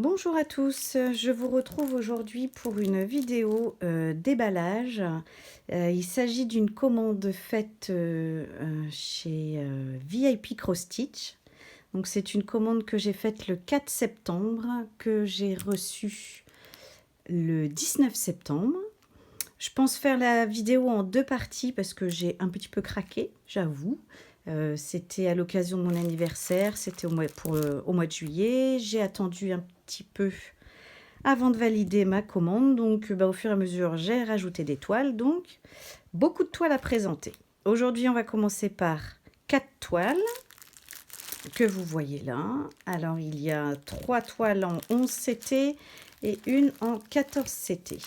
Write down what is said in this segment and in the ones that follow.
Bonjour à tous, je vous retrouve aujourd'hui pour une vidéo déballage. Il s'agit d'une commande faite chez VIP Cross Stitch. Donc c'est une commande que j'ai faite le 4 septembre, que j'ai reçue le 19 septembre. Je pense faire la vidéo en deux parties parce que j'ai un petit peu craqué, j'avoue. C'était à l'occasion de mon anniversaire, c'était au mois de juillet. J'ai attendu un petit peu avant de valider ma commande. Donc au fur et à mesure, j'ai rajouté des toiles. Donc beaucoup de toiles à présenter. Aujourd'hui, on va commencer par 4 toiles que vous voyez là. Alors, il y a 3 toiles en 11 CT et une en 14 CT.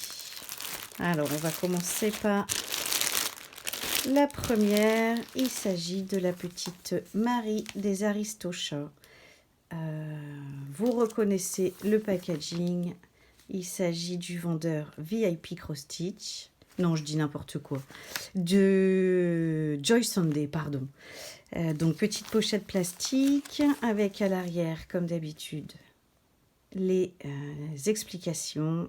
Alors, on va commencer par la première. Il s'agit de la petite Marie des Aristochats. Vous reconnaissez le packaging. Il s'agit du vendeur VIP Cross Stitch. Non, je dis n'importe quoi. De Joy Sunday, pardon. Donc, petite pochette plastique avec à l'arrière, comme d'habitude, les explications.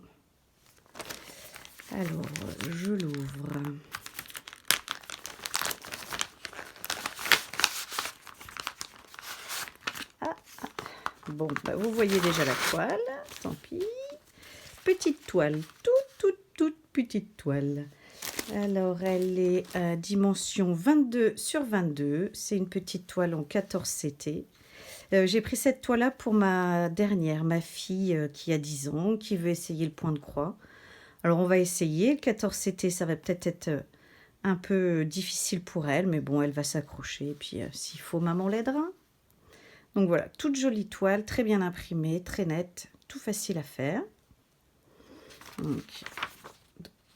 Alors, je l'ouvre. Bon, vous voyez déjà la toile, tant pis. Petite toile, toute petite toile. Alors, elle est à dimension 22 sur 22. C'est une petite toile en 14 CT. J'ai pris cette toile-là pour ma dernière, ma fille qui a 10 ans, qui veut essayer le point de croix. Alors, on va essayer. Le 14 CT, ça va peut-être être un peu difficile pour elle, mais bon, elle va s'accrocher. Et puis, s'il faut, maman l'aidera. Donc voilà, toute jolie toile, très bien imprimée, très nette, tout facile à faire. Donc,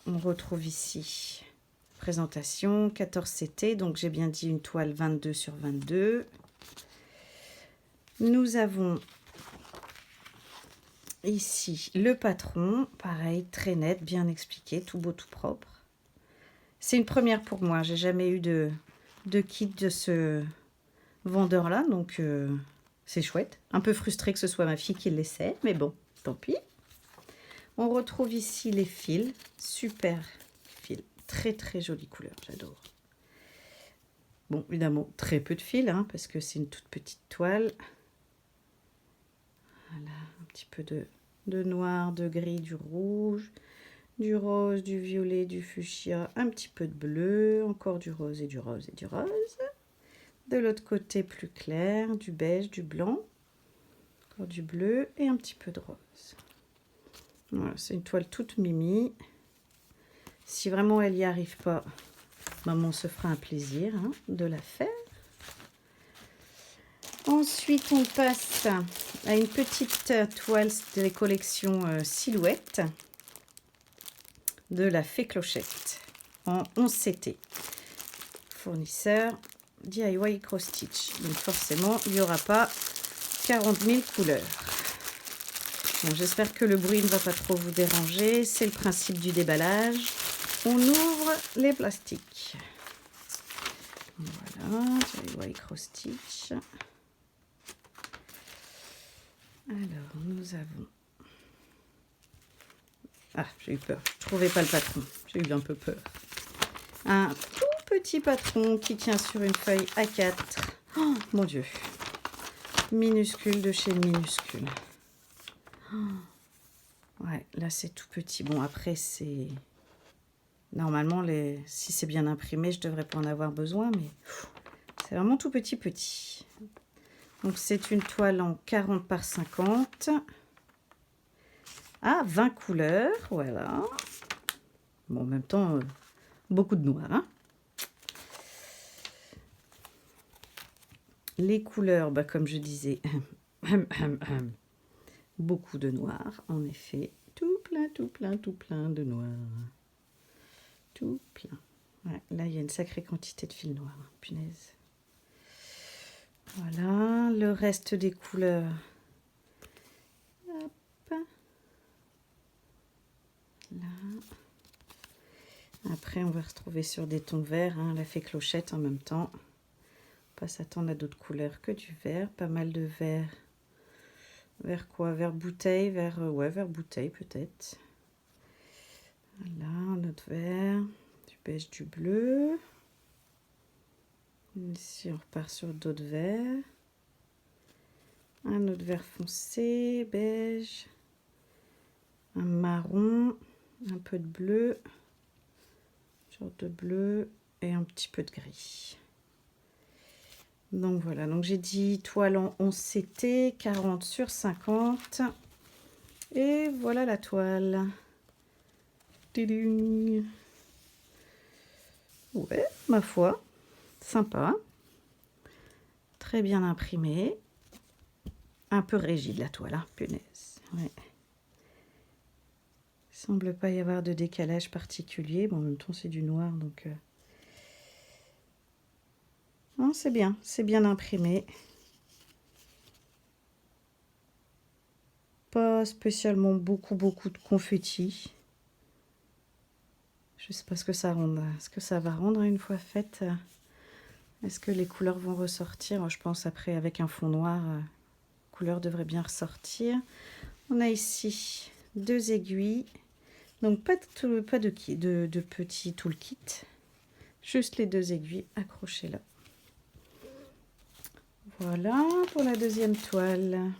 on retrouve ici présentation 14 CT, donc j'ai bien dit une toile 22 sur 22. Nous avons ici le patron, pareil, très net, bien expliqué, tout beau, tout propre. C'est une première pour moi, j'ai jamais eu de kit de ce vendeur-là, donc c'est chouette. Un peu frustrée que ce soit ma fille qui l'essaie, mais bon, tant pis. On retrouve ici les fils, super fils, très jolie couleur, j'adore. Bon, évidemment, très peu de fils, hein, parce que c'est une toute petite toile. Voilà, un petit peu de noir, de gris, du rouge, du rose, du violet, du fuchsia, un petit peu de bleu, encore du rose et du rose et du rose. De l'autre côté, plus clair, du beige, du blanc, encore du bleu et un petit peu de rose. Voilà, c'est une toile toute mimi. Si vraiment elle n'y arrive pas, maman se fera un plaisir de la faire. Ensuite, on passe à une petite toile de la collection Silhouette de la Fée Clochette en 11 CT. Fournisseur DIY Cross Stitch. Donc forcément, il n'y aura pas 40 000 couleurs. Bon, j'espère que le bruit ne va pas trop vous déranger. C'est le principe du déballage. On ouvre les plastiques. Voilà, DIY Cross Stitch. Alors, nous avons... Ah, j'ai eu peur. Je ne trouvais pas le patron. J'ai eu un peu peur. Un tout petit patron qui tient sur une feuille A4. Oh, mon Dieu. Minuscule de chez minuscule. Oh. Ouais, là, c'est tout petit. Bon, après, c'est... Normalement, si c'est bien imprimé, je ne devrais pas en avoir besoin, mais c'est vraiment tout petit. Donc, c'est une toile en 40 par 50. Ah, 20 couleurs, voilà. Bon, en même temps, beaucoup de noir. Hein. Les couleurs, comme je disais, beaucoup de noir, en effet. Tout plein de noir. Tout plein. Ouais, là, il y a une sacrée quantité de fil noir. Punaise. Voilà, le reste des couleurs. Hop. Là. Après, on va retrouver sur des tons verts, la Fée Clochette en même temps. Pas s'attendre à d'autres couleurs que du vert. Pas mal de vert Vers quoi? Vers bouteille, vers... ouais, vers bouteille peut-être. Voilà, un autre vert. Du beige, du bleu. Ici, on repart sur d'autres verts. Un autre vert foncé, beige. Un marron. Un peu de bleu. Genre de bleu. Et un petit peu de gris. Donc voilà, donc j'ai dit toile en 11 CT, 40 sur 50. Et voilà la toile. Tiding. Ouais, ma foi, sympa. Très bien imprimé. Un peu rigide la toile, hein, punaise. Ouais. Il semble pas y avoir de décalage particulier. Bon, en même temps, c'est du noir, donc... Non, c'est bien imprimé. Pas spécialement beaucoup de confetti. Je sais pas ce que ça rend, ce que ça va rendre une fois faite. Est-ce que les couleurs vont ressortir? Je pense après avec un fond noir, les couleurs devraient bien ressortir. On a ici 2 aiguilles. Donc pas de petit toolkit. Juste les 2 aiguilles accrochées là. Voilà pour la deuxième toile.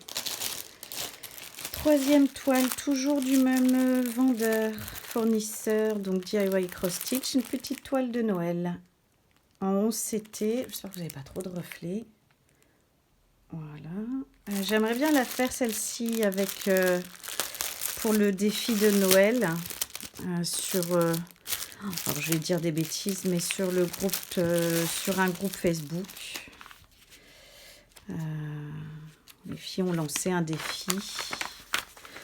Troisième toile, toujours du même vendeur, fournisseur, donc DIY Cross Stitch, une petite toile de Noël en 11 CT. J'espère que vous n'avez pas trop de reflets. Voilà. J'aimerais bien la faire celle-ci avec pour le défi de Noël sur alors je vais dire des bêtises, mais sur le groupe sur un groupe Facebook. Les filles ont lancé un défi.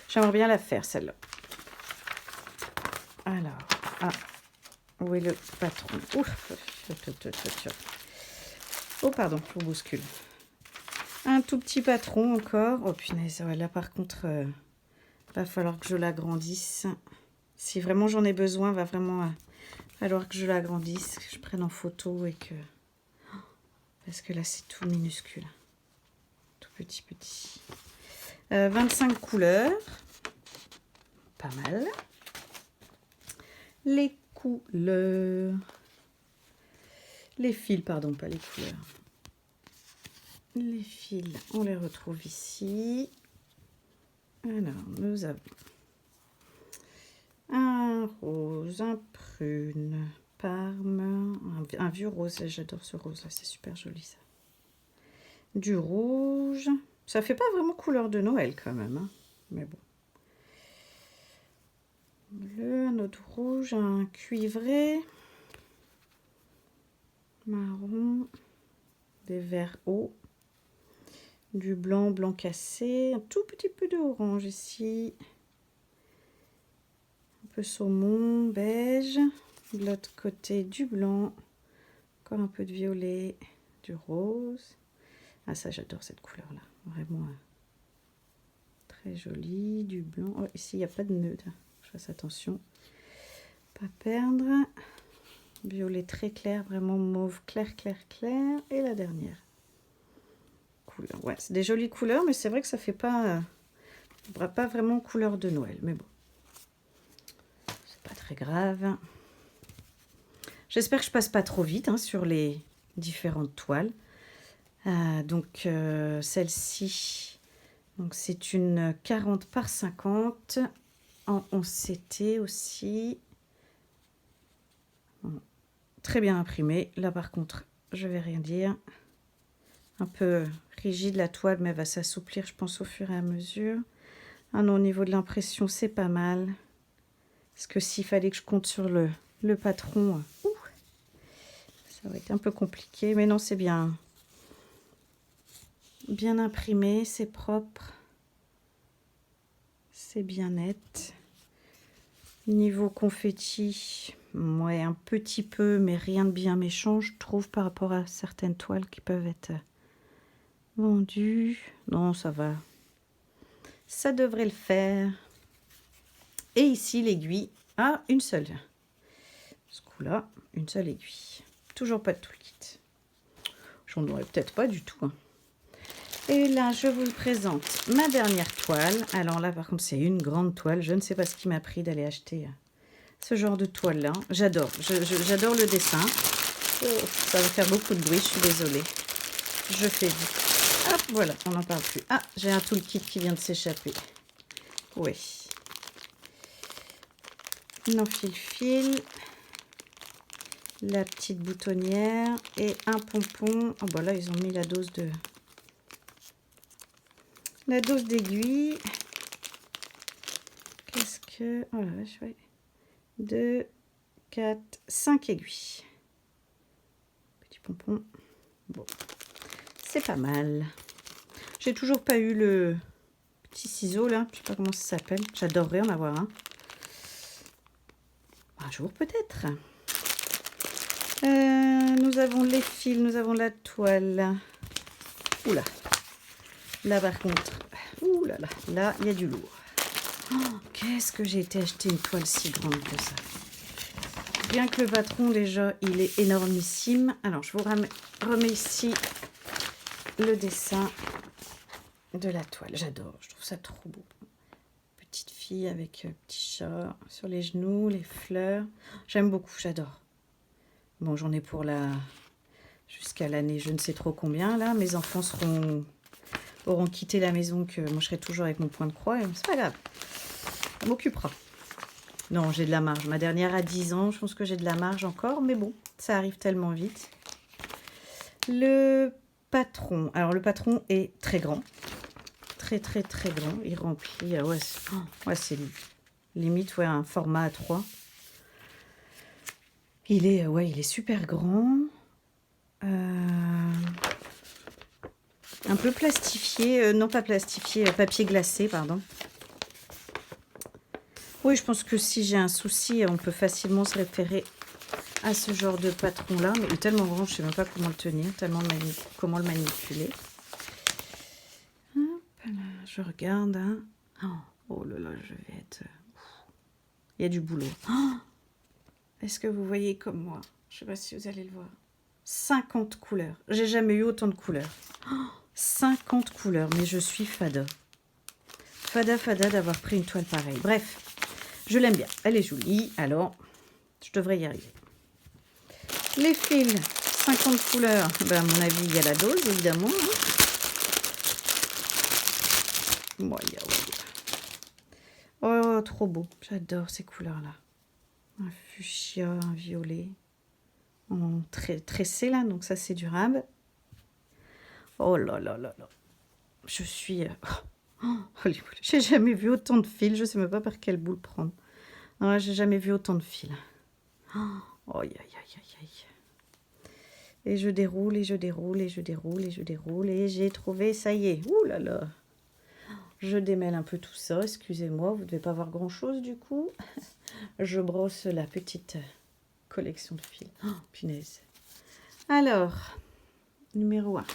J'aimerais bien la faire, celle-là. Alors, où est le patron? Ouf. Oh, pardon, je vous bouscule. Un tout petit patron encore. Oh, punaise, ouais, là, par contre, va falloir que je l'agrandisse. Si vraiment j'en ai besoin, va vraiment falloir que je l'agrandisse, que je prenne en photo et que... Parce que là, c'est tout minuscule. Tout petit. 25 couleurs. Pas mal. Les couleurs. Les fils, pardon, pas les couleurs. Les fils, on les retrouve ici. Alors, nous avons un rose, un prune, parme, un vieux rose. J'adore ce rose là, c'est super joli ça. Du rouge. Ça fait pas vraiment couleur de Noël quand même, hein, mais bon. Bleu, un autre rouge, un cuivré, marron, des verts hauts, du blanc cassé, un tout petit peu de orange ici, un peu saumon, beige, de l'autre côté du blanc, encore un peu de violet, du rose. Ah ça j'adore cette couleur là, vraiment très jolie, du blanc. Oh, ici il n'y a pas de nœud. Je fasse attention, pas perdre. Violet très clair, vraiment mauve clair. Et la dernière couleur. Ouais, c'est des jolies couleurs, mais c'est vrai que ça fait pas vraiment couleur de Noël. Mais bon, c'est pas très grave. J'espère que je passe pas trop vite hein, sur les différentes toiles. Donc celle-ci, donc c'est une 40 par 50 en 11 CT aussi. Bon, très bien imprimé. Là par contre, je vais rien dire. Un peu rigide la toile, mais elle va s'assouplir, je pense, au fur et à mesure. Ah non, au niveau de l'impression, c'est pas mal. Parce que s'il fallait que je compte sur le patron, ça va être un peu compliqué. Mais non, c'est bien. Bien imprimé, c'est propre. C'est bien net. Niveau confetti, ouais, un petit peu, mais rien de bien méchant, je trouve, par rapport à certaines toiles qui peuvent être vendues. Non, ça va. Ça devrait le faire. Et ici, l'aiguille. Ah, une seule. Ce coup-là, une seule aiguille. Toujours pas de toolkit. J'en aurais peut-être pas du tout. Hein. Et là, je vous présente ma dernière toile. Alors là, par contre, c'est une grande toile. Je ne sais pas ce qui m'a pris d'aller acheter ce genre de toile-là. J'adore. J'adore le dessin. Oh, ça va faire beaucoup de bruit, je suis désolée. Je fais vite. Hop, voilà, on n'en parle plus. Ah, j'ai un toolkit qui vient de s'échapper. Oui. L'enfile-fil. La petite boutonnière. Et un pompon. Oh, bah là, ils ont mis la dose de... La dose d'aiguille. Qu'est-ce que... Oh la vache, ouais. 2, 4, 5 aiguilles. Petit pompon. Bon, c'est pas mal. J'ai toujours pas eu le petit ciseau là. Je sais pas comment ça s'appelle. J'adorerais en avoir un. Un jour peut-être. Nous avons les fils, nous avons la toile. Oula. Là par contre, oula là, là il y a du lourd. Oh, qu'est-ce que j'ai été acheter une toile si grande que ça. Bien que le patron déjà il est énormissime. Alors je vous remets ici le dessin de la toile. J'adore, je trouve ça trop beau. Petite fille avec petit chat sur les genoux, les fleurs. J'aime beaucoup, j'adore. Bon, j'en ai pour la jusqu'à l'année je ne sais trop combien là. Mes enfants auront quitté la maison, que moi je serai toujours avec mon point de croix. C'est pas grave, on m'occupera. Non, j'ai de la marge. Ma dernière a 10 ans, je pense que j'ai de la marge encore, mais bon, ça arrive tellement vite. Le patron. Alors le patron est très grand. Très grand. Il remplit... ouais, c'est limite ouais, un format A3. Il est super grand. Un peu plastifié. Non, pas plastifié, papier glacé, pardon. Oui, je pense que si j'ai un souci, on peut facilement se référer à ce genre de patron-là. Mais il est tellement grand, je ne sais même pas comment le tenir, tellement comment le manipuler. Hop là, je regarde. Hein. Oh là là, je vais être... Il y a du boulot. Est-ce que vous voyez comme moi? Je ne sais pas si vous allez le voir. 50 couleurs. J'ai jamais eu autant de couleurs. 50 couleurs, mais je suis fada. Fada d'avoir pris une toile pareille. Bref, je l'aime bien. Elle est jolie, alors je devrais y arriver. Les fils, 50 couleurs. Ben, à mon avis, il y a la dose, évidemment. Oh, trop beau. J'adore ces couleurs-là. Un fuchsia, un violet. En tressé, là. Donc ça, c'est durable. Oh là là là là. Je suis... j'ai jamais vu autant de fils. Je sais même pas par quelle boule prendre. Non, j'ai jamais vu autant de fils. Oh, aïe, aïe, aïe, aïe. Et je déroule, et je déroule, et je déroule, et je déroule. Et j'ai trouvé, ça y est. Ouh là là. Je démêle un peu tout ça. Excusez-moi, vous ne devez pas voir grand-chose du coup. Je brosse la petite collection de fils. Oh, punaise. Alors, numéro 1.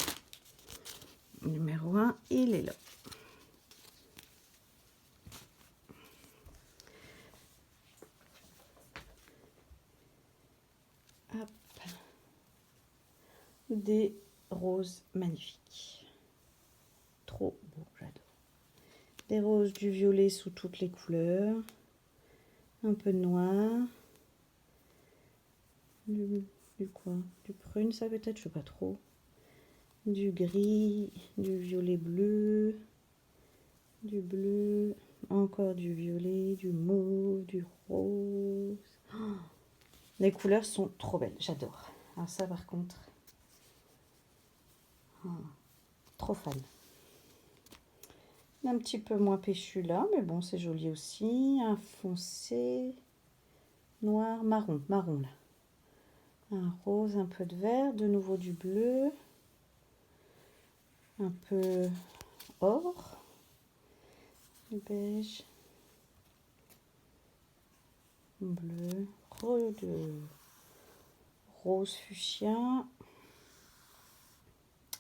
Numéro 1, il est là. Hop. Des roses magnifiques. Trop beau, j'adore. Des roses, du violet sous toutes les couleurs. Un peu de noir. Du quoi? Du prune, ça peut-être, je sais pas trop. Du gris, du violet bleu. Du bleu. Encore du violet, du mauve, du rose. Oh, les couleurs sont trop belles, j'adore. Alors ça par contre, trop fan. Un petit peu moins péchu là, mais bon c'est joli aussi. Un foncé, noir, marron là. Un rose, un peu de vert, de nouveau du bleu. Un peu or. Beige. Bleu. Rose fuchsia.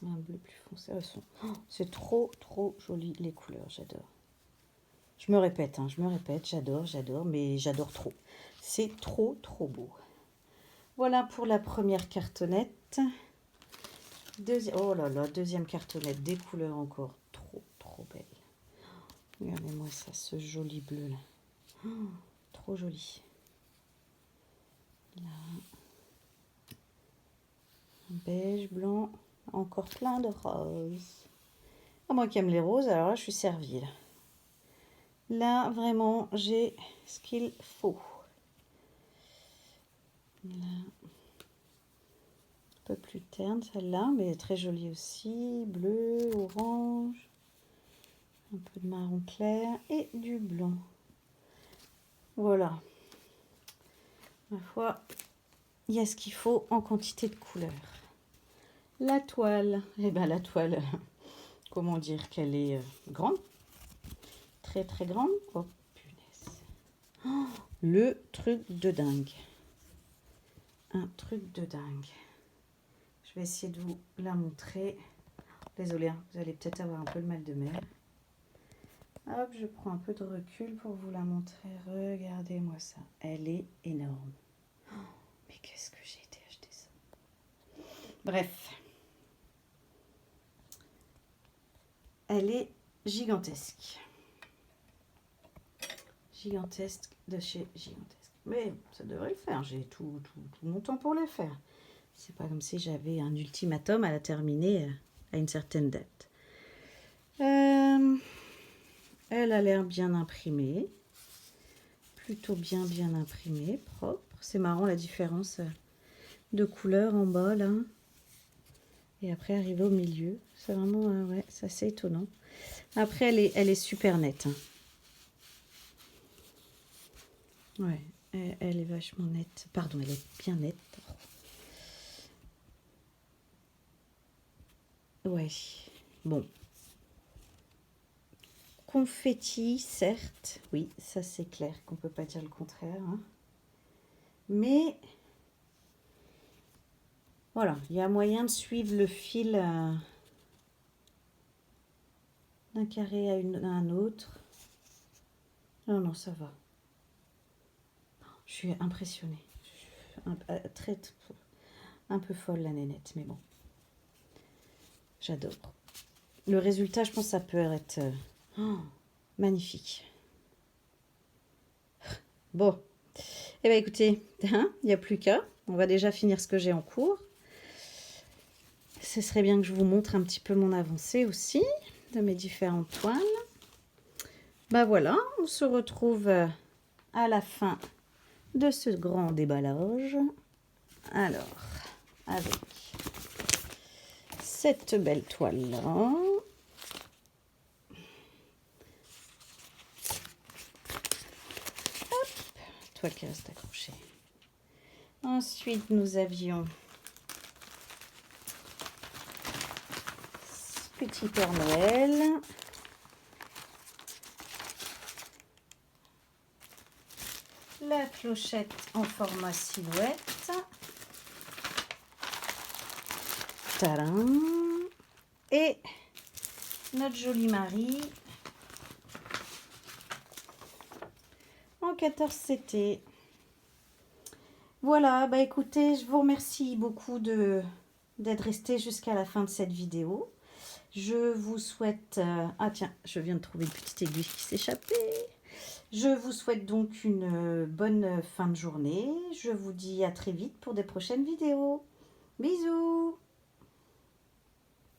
Un bleu plus foncé. C'est trop joli les couleurs, j'adore. Je me répète, j'adore, mais j'adore trop. C'est trop beau. Voilà pour la première cartonnette. Oh là là, deuxième cartonnette, des couleurs encore trop belles. Regardez-moi ça, ce joli bleu là. Oh, trop joli. Là. Beige, blanc, encore plein de roses. Ah, moi qui aime les roses, alors là je suis servie. Là, vraiment, j'ai ce qu'il faut. Là. Un peu plus terne celle-là, mais très jolie aussi. Bleu, orange, un peu de marron clair et du blanc. Voilà. Ma foi, il y a ce qu'il faut en quantité de couleurs. La toile, eh bien la toile, comment dire qu'elle est grande, très grande. Oh punaise. Oh, le truc de dingue. Un truc de dingue. Je vais essayer de vous la montrer. Désolée, hein, vous allez peut-être avoir un peu le mal de mer. Hop, je prends un peu de recul pour vous la montrer. Regardez-moi ça. Elle est énorme. Oh, mais qu'est-ce que j'ai été acheter ça. Bref. Elle est gigantesque. Gigantesque de chez Gigantesque. Mais ça devrait le faire. J'ai tout mon temps pour le faire. C'est pas comme si j'avais un ultimatum à la terminer à une certaine date. Elle a l'air bien imprimée. Plutôt bien imprimée, propre. C'est marrant la différence de couleur en bas là. Et après arriver au milieu. C'est vraiment, ouais, c'est assez étonnant. Après, elle est super nette. Hein. Ouais, elle est vachement nette. Pardon, elle est bien nette. Ouais, bon. Confetti, certes. Oui, ça c'est clair qu'on peut pas dire le contraire. Hein. Mais, voilà, il y a moyen de suivre le fil d'un carré à un autre. Non, ça va. Je suis impressionnée. Un peu folle la nénette, mais bon. J'adore. Le résultat, je pense, ça peut être magnifique. Bon. Eh bien, écoutez, il n'y a plus qu'à. On va déjà finir ce que j'ai en cours. Ce serait bien que je vous montre un petit peu mon avancée aussi de mes différentes toiles. Ben voilà, on se retrouve à la fin de ce grand déballage. Alors, avec cette belle toile-là. Toile qui reste accrochée. Ensuite, nous avions ce petit Père Noël. La clochette en format silhouette. Tadam! Et notre jolie Marie en 14 CT. Voilà, bah écoutez, je vous remercie beaucoup d'être resté jusqu'à la fin de cette vidéo. Je vous souhaite... ah tiens, je viens de trouver une petite aiguille qui s'échappait. Je vous souhaite donc une bonne fin de journée. Je vous dis à très vite pour des prochaines vidéos. Bisous!